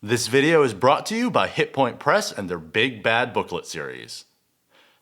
This video is brought to you by Hit Point Press and their Big Bad Booklet series.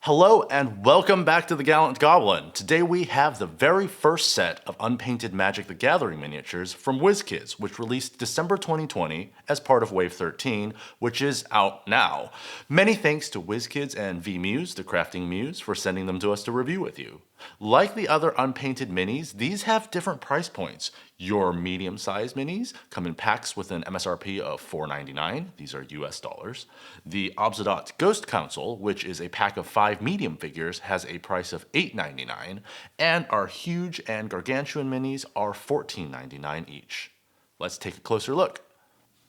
Hello and welcome back to The Gallant Goblin. Today we have the very first set of unpainted Magic the Gathering miniatures from WizKids, which released December 2020 as part of Wave 13, which is out now. Many thanks to WizKids and VMuse, the crafting muse, for sending them to us to review with you. Like the other unpainted minis, these have different price points. Your medium-sized minis come in packs with an MSRP of $4.99. These are US dollars. The Obzedat Ghost Council, which is a pack of 5 medium figures, has a price of $8.99. And our huge and gargantuan minis are $14.99 each. Let's take a closer look.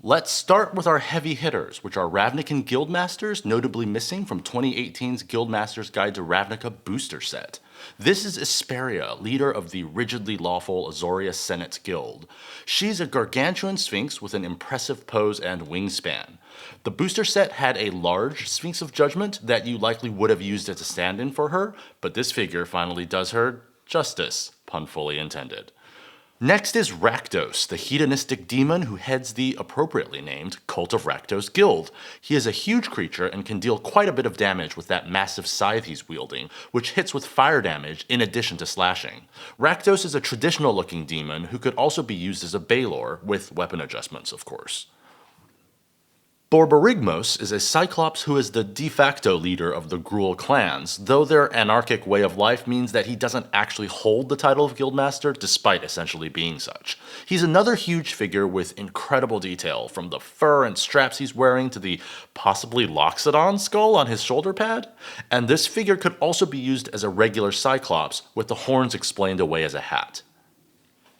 Let's start with our heavy hitters, which are Ravnican Guildmasters, notably missing from 2018's Guildmaster's Guide to Ravnica booster set. This is Esperia, leader of the rigidly lawful Azoria Senate Guild. She's a gargantuan sphinx with an impressive pose and wingspan. The booster set had a large Sphinx of Judgment that you likely would have used as a stand-in for her, but this figure finally does her justice, pun fully intended. Next is Rakdos, the hedonistic demon who heads the appropriately named Cult of Rakdos Guild. He is a huge creature and can deal quite a bit of damage with that massive scythe he's wielding, which hits with fire damage in addition to slashing. Rakdos is a traditional looking demon who could also be used as a Balor, with weapon adjustments of course. Borborygmos is a Cyclops who is the de facto leader of the Gruul clans, though their anarchic way of life means that he doesn't actually hold the title of Guildmaster, despite essentially being such. He's another huge figure with incredible detail, from the fur and straps he's wearing to the possibly Loxodon skull on his shoulder pad. And this figure could also be used as a regular Cyclops, with the horns explained away as a hat.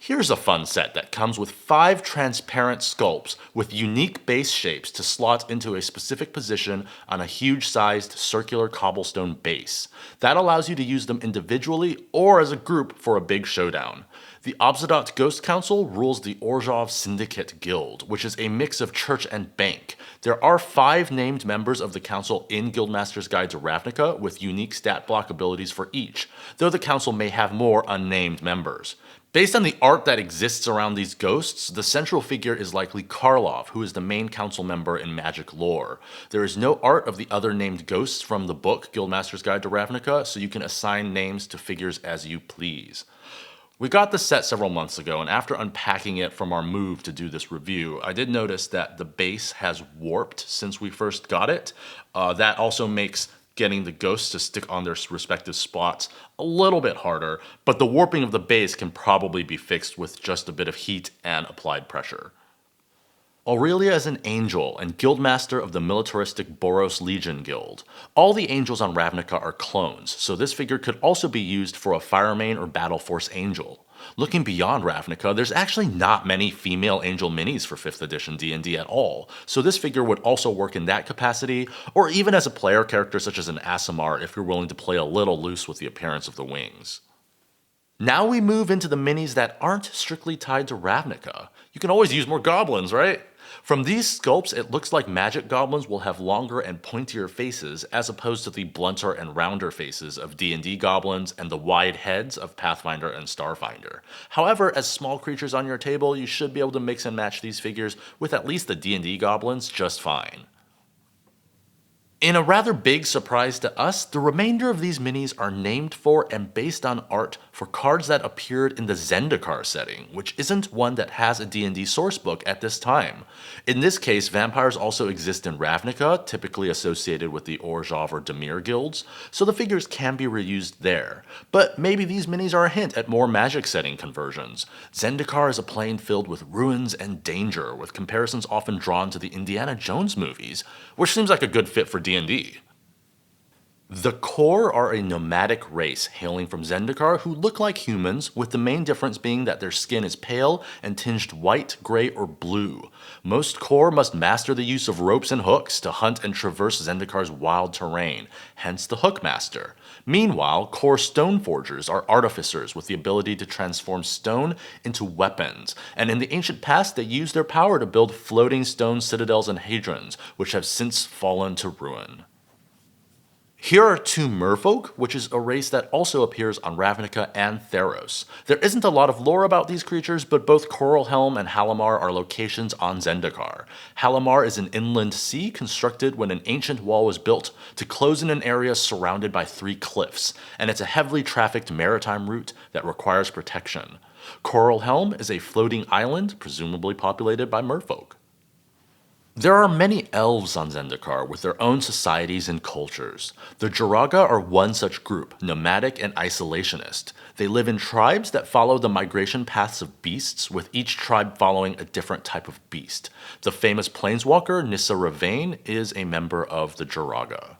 Here's a fun set that comes with 5 transparent sculpts with unique base shapes to slot into a specific position on a huge-sized circular cobblestone base. That allows you to use them individually or as a group for a big showdown. The Obzedat Ghost Council rules the Orzhov Syndicate Guild, which is a mix of church and bank. There are 5 named members of the council in Guildmaster's Guide to Ravnica with unique stat block abilities for each, though the council may have more unnamed members. Based on the art that exists around these ghosts, the central figure is likely Karlov, who is the main council member in Magic lore. There is no art of the other named ghosts from the book Guildmaster's Guide to Ravnica, so you can assign names to figures as you please. We got the set several months ago, and after unpacking it from our move to do this review, I did notice that the base has warped since we first got it. That also makes getting the ghosts to stick on their respective spots a little bit harder, but the warping of the base can probably be fixed with just a bit of heat and applied pressure. Aurelia is an angel and guildmaster of the militaristic Boros Legion Guild. All the angels on Ravnica are clones, so this figure could also be used for a Firemane or Battle Force angel. Looking beyond Ravnica, there's actually not many female angel minis for 5th edition D&D at all, so this figure would also work in that capacity, or even as a player character such as an Aasimar if you're willing to play a little loose with the appearance of the wings. Now we move into the minis that aren't strictly tied to Ravnica. You can always use more goblins, right? From these sculpts, it looks like magic goblins will have longer and pointier faces as opposed to the blunter and rounder faces of D&D goblins and the wide heads of Pathfinder and Starfinder. However, as small creatures on your table, you should be able to mix and match these figures with at least the D&D goblins just fine. In a rather big surprise to us, the remainder of these minis are named for and based on art for cards that appeared in the Zendikar setting, which isn't one that has a D&D sourcebook at this time. In this case, vampires also exist in Ravnica, typically associated with the Orzhov or Dimir guilds, so the figures can be reused there. But maybe these minis are a hint at more Magic setting conversions. Zendikar is a plane filled with ruins and danger, with comparisons often drawn to the Indiana Jones movies, which seems like a good fit for D&D. The Core are a nomadic race hailing from Zendikar who look like humans, with the main difference being that their skin is pale and tinged white, gray, or blue. Most Core must master the use of ropes and hooks to hunt and traverse Zendikar's wild terrain, hence the Hookmaster. Meanwhile, Core Stoneforgers are artificers with the ability to transform stone into weapons, and in the ancient past they used their power to build floating stone citadels and hadrons, which have since fallen to ruin. Here are two merfolk, which is a race that also appears on Ravnica and Theros. There isn't a lot of lore about these creatures, but both Coralhelm and Halimar are locations on Zendikar. Halimar is an inland sea constructed when an ancient wall was built to close in an area surrounded by 3 cliffs, and it's a heavily trafficked maritime route that requires protection. Coralhelm is a floating island, presumably populated by merfolk. There are many elves on Zendikar with their own societies and cultures. The Joraga are one such group, nomadic and isolationist. They live in tribes that follow the migration paths of beasts, with each tribe following a different type of beast. The famous planeswalker Nissa Ravain is a member of the Joraga.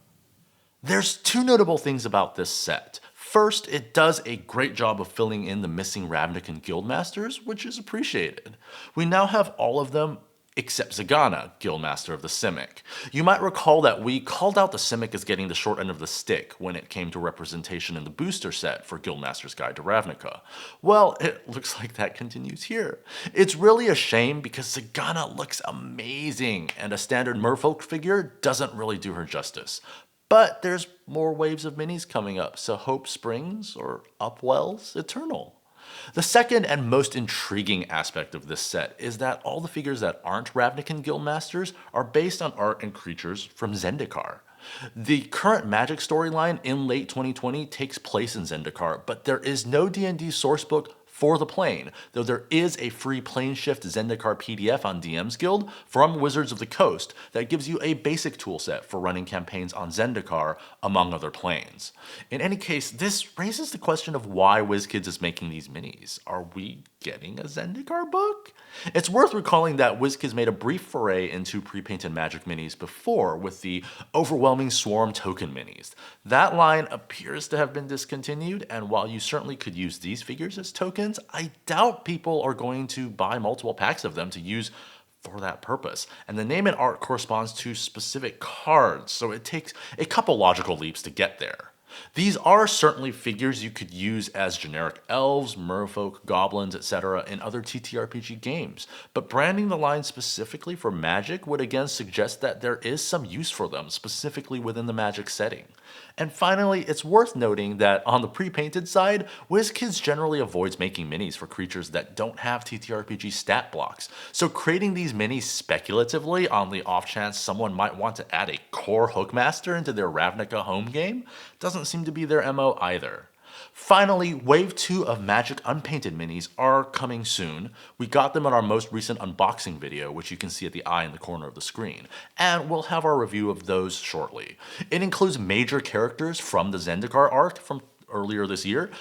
There's 2 notable things about this set. First, it does a great job of filling in the missing Ravnican Guildmasters, which is appreciated. We now have all of them except Zegana, Guildmaster of the Simic. You might recall that we called out the Simic as getting the short end of the stick when it came to representation in the booster set for Guildmaster's Guide to Ravnica. Well, it looks like that continues here. It's really a shame because Zegana looks amazing, and a standard merfolk figure doesn't really do her justice. But there's more waves of minis coming up, so hope springs or upwells eternal. The second and most intriguing aspect of this set is that all the figures that aren't Ravnican Guildmasters are based on art and creatures from Zendikar. The current Magic storyline in late 2020 takes place in Zendikar, but there is no D&D sourcebook for the plane, though there is a free Planeshift Zendikar PDF on DM's Guild from Wizards of the Coast that gives you a basic toolset for running campaigns on Zendikar, among other planes. In any case, this raises the question of why WizKids is making these minis. Are we getting a Zendikar book? It's worth recalling that WizKids made a brief foray into pre-painted Magic minis before with the Overwhelming Swarm token minis. That line appears to have been discontinued, and while you certainly could use these figures as tokens, I doubt people are going to buy multiple packs of them to use for that purpose. And the name and art corresponds to specific cards, so it takes a couple logical leaps to get there. These are certainly figures you could use as generic elves, merfolk, goblins, etc. in other TTRPG games, but branding the line specifically for Magic would again suggest that there is some use for them, specifically within the Magic setting. And finally, it's worth noting that on the pre-painted side, WizKids generally avoids making minis for creatures that don't have TTRPG stat blocks, so creating these minis speculatively on the off chance someone might want to add a core Hookmaster into their Ravnica home game doesn't seem to be their MO either. Finally, Wave 2 of Magic Unpainted minis are coming soon. We got them in our most recent unboxing video, which you can see at the eye in the corner of the screen, and we'll have our review of those shortly. It includes major characters from the Zendikar arc from earlier this year,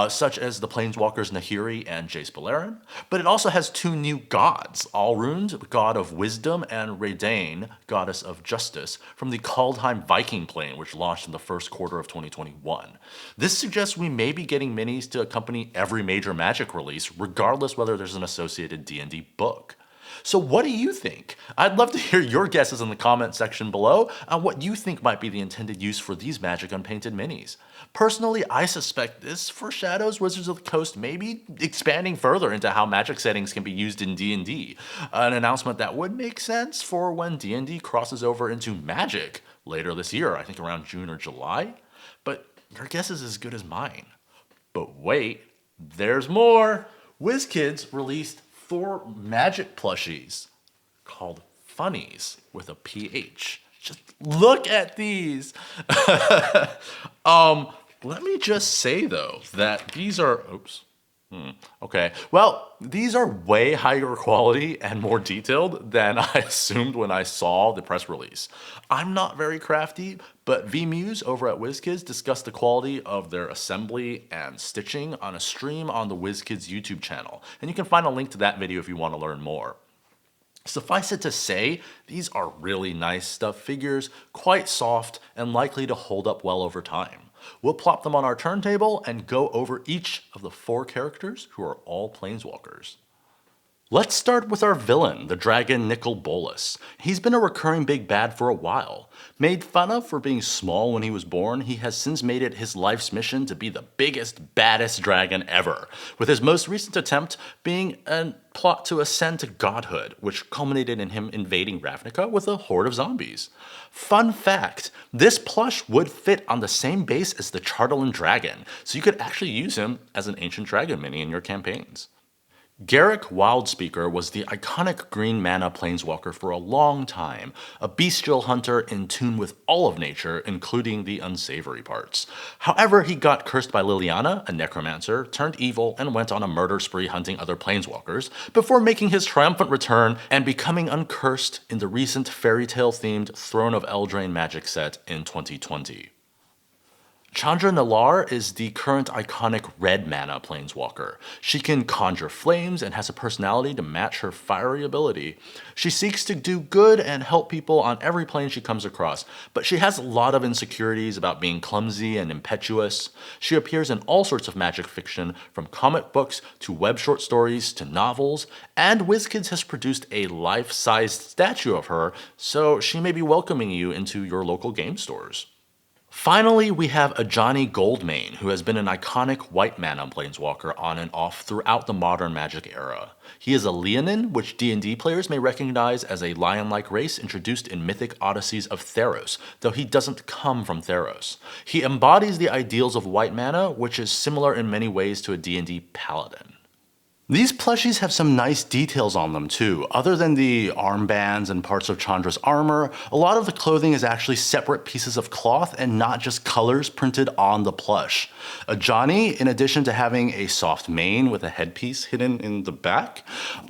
such as the Planeswalkers Nahiri and Jace Beleren, but it also has 2 new gods, Alrund, god of wisdom, and Redain, goddess of justice, from the Kaldheim Viking plane, which launched in the first quarter of 2021. This suggests we may be getting minis to accompany every major Magic release, regardless whether there's an associated D&D book. So what do you think? I'd love to hear your guesses in the comment section below on what you think might be the intended use for these Magic Unpainted minis. Personally, I suspect this foreshadows Wizards of the Coast maybe expanding further into how Magic settings can be used in D&D, an announcement that would make sense for when D&D crosses over into Magic later this year, I think around June or July. But your guess is as good as mine. But wait, there's more! WizKids released 4 Magic plushies called Funnies with a PH. Just look at these. Let me just say though that these are, okay. Well, these are way higher quality and more detailed than I assumed when I saw the press release. I'm not very crafty, but VMuse over at WizKids discussed the quality of their assembly and stitching on a stream on the WizKids YouTube channel, and you can find a link to that video if you want to learn more. Suffice it to say, these are really nice stuffed figures, quite soft, and likely to hold up well over time. We'll plop them on our turntable and go over each of the 4 characters who are all Planeswalkers. Let's start with our villain, the dragon Nicol Bolas. He's been a recurring big bad for a while. Made fun of for being small when he was born, he has since made it his life's mission to be the biggest, baddest dragon ever, with his most recent attempt being a plot to ascend to godhood, which culminated in him invading Ravnica with a horde of zombies. Fun fact, this plush would fit on the same base as the Chartland dragon, so you could actually use him as an ancient dragon mini in your campaigns. Garruk Wildspeaker was the iconic green mana planeswalker for a long time, a bestial hunter in tune with all of nature, including the unsavory parts. However, he got cursed by Liliana, a necromancer, turned evil, and went on a murder spree hunting other planeswalkers, before making his triumphant return and becoming uncursed in the recent fairy tale themed Throne of Eldraine Magic set in 2020. Chandra Nalaar is the current iconic red mana planeswalker. She can conjure flames and has a personality to match her fiery ability. She seeks to do good and help people on every plane she comes across, but she has a lot of insecurities about being clumsy and impetuous. She appears in all sorts of magic fiction, from comic books to web short stories to novels, and WizKids has produced a life-sized statue of her, so she may be welcoming you into your local game stores. Finally, we have Ajani Goldmane, who has been an iconic white mana planeswalker on and off throughout the modern Magic era. He is a Leonin, which D&D players may recognize as a lion-like race introduced in Mythic Odysseys of Theros, though he doesn't come from Theros. He embodies the ideals of white mana, which is similar in many ways to a D&D paladin. These plushies have some nice details on them too. Other than the armbands and parts of Chandra's armor, a lot of the clothing is actually separate pieces of cloth and not just colors printed on the plush. Ajani, in addition to having a soft mane with a headpiece hidden in the back,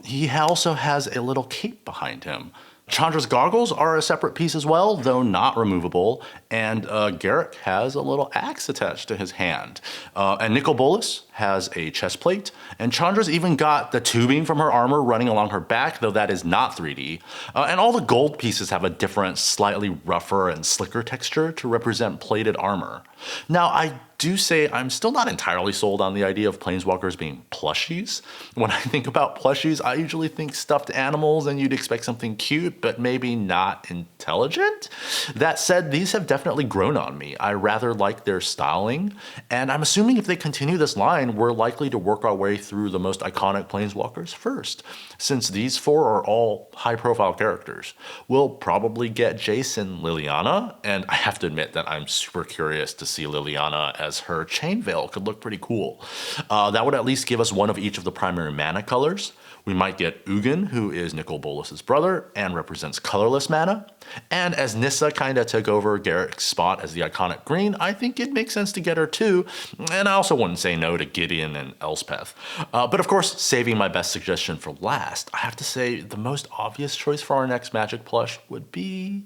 he also has a little cape behind him. Chandra's goggles are a separate piece as well, though not removable, and Garruk has a little axe attached to his hand. And Nicol Bolas has a chest plate, and Chandra's even got the tubing from her armor running along her back, though that is not 3D. And all the gold pieces have a different, slightly rougher and slicker texture to represent plated armor. Now, I do say I'm still not entirely sold on the idea of planeswalkers being plushies. When I think about plushies, I usually think stuffed animals and you'd expect something cute, but maybe not intelligent. That said, these have definitely grown on me. I rather like their styling, and I'm assuming if they continue this line, we're likely to work our way through the most iconic planeswalkers first, since these four are all high-profile characters. We'll probably get Jason Liliana, and I have to admit that I'm super curious to see Liliana as her chain veil could look pretty cool. That would at least give us one of each of the primary mana colors. We might get Ugin, who is Nicol Bolas' brother and represents colorless mana. And as Nissa kinda took over Garruk's spot as the iconic green, I think it makes sense to get her too. And I also wouldn't say no to Gideon and Elspeth. But of course, saving my best suggestion for last, I have to say the most obvious choice for our next Magic plush would be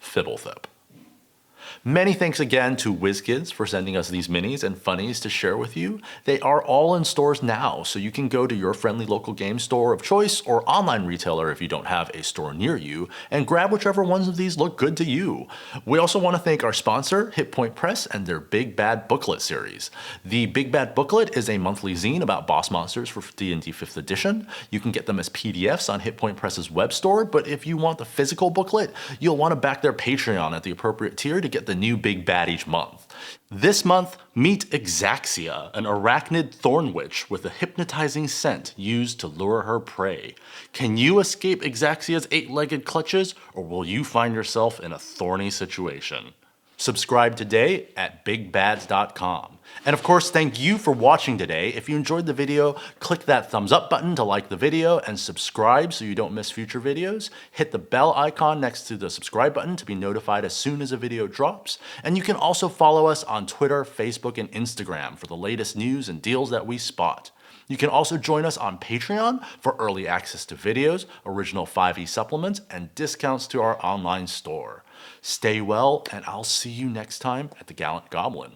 Fiddlethip. Many thanks again to WizKids for sending us these minis and funnies to share with you. They are all in stores now, so you can go to your friendly local game store of choice or online retailer if you don't have a store near you, and grab whichever ones of these look good to you. We also want to thank our sponsor, Hit Point Press, and their Big Bad Booklet series. The Big Bad Booklet is a monthly zine about boss monsters for D&D 5th edition. You can get them as PDFs on Hit Point Press's web store, but if you want the physical booklet, you'll want to back their Patreon at the appropriate tier to get the new big bad each month. This month, meet Exaxia, an arachnid thorn witch with a hypnotizing scent used to lure her prey. Can you escape Exaxia's 8-legged clutches, or will you find yourself in a thorny situation? Subscribe today at bigbads.com. And of course, thank you for watching today. If you enjoyed the video, click that thumbs up button to like the video and subscribe so you don't miss future videos. Hit the bell icon next to the subscribe button to be notified as soon as a video drops. And you can also follow us on Twitter, Facebook, and Instagram for the latest news and deals that we spot. You can also join us on Patreon for early access to videos, original 5e supplements, and discounts to our online store. Stay well, and I'll see you next time at the Gallant Goblin.